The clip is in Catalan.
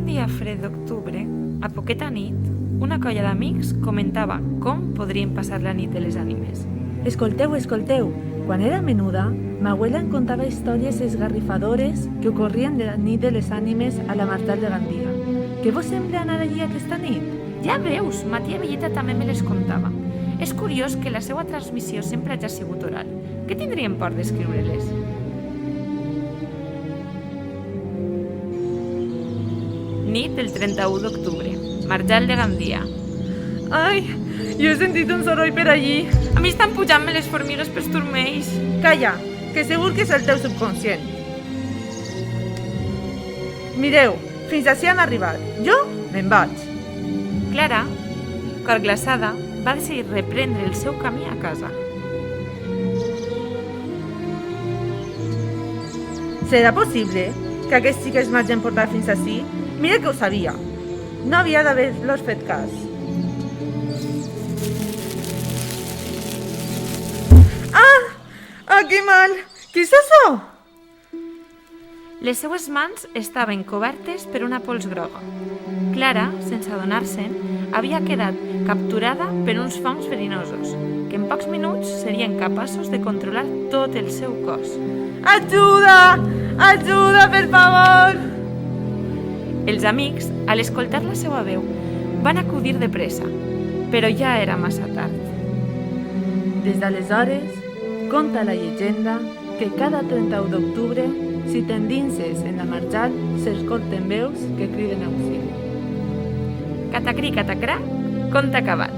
Un dia fred d'octubre, a poqueta nit, una colla d'amics comentava com podrien passar la nit de les ànimes. Escolteu, escolteu. Quan era menuda, ma abuela em contava històries esgarrifadores que ocorrien de la nit de les ànimes a la Martal de Gandia. Què vos sembla anar allí aquesta nit? Ja veus, ma tia Belleta també me les contava. És curiós que la seva transmissió sempre hagi sigut oral. Què tindrien por d'escriure-les? Nit del 31 d'octubre, Martal de Gandia. Ai, jo he sentit un soroll per allí. A mi estan pujant-me les formigues pels turmells. Calla, que segur que és el teu subconscient. Mireu, fins ací han arribat. Jo me'n vaig. Clara, cor glaçada, va decidir reprendre el seu camí a casa. Serà possible que aquests xiques m'hagin portat fins ací? Mira que ho sabia. No havia d'haver-los fet cas. Ah, que mal! Qui és això? Les seues mans estaven cobertes per una pols groga. Clara, sense adonar-se'n, havia quedat capturada per uns fongs verinosos, que en pocs minuts serien capaços de controlar tot el seu cos. Ajuda! Ajuda, per favor! Els amics, a l'escoltar la seva veu, van acudir de pressa, però ja era massa tard. Des d'aleshores, conta la llegenda que cada 31 d'octubre, si t'endinses en la marjal, s'escolten veus que criden auxili. Catacrí, catacrà, conte acabat.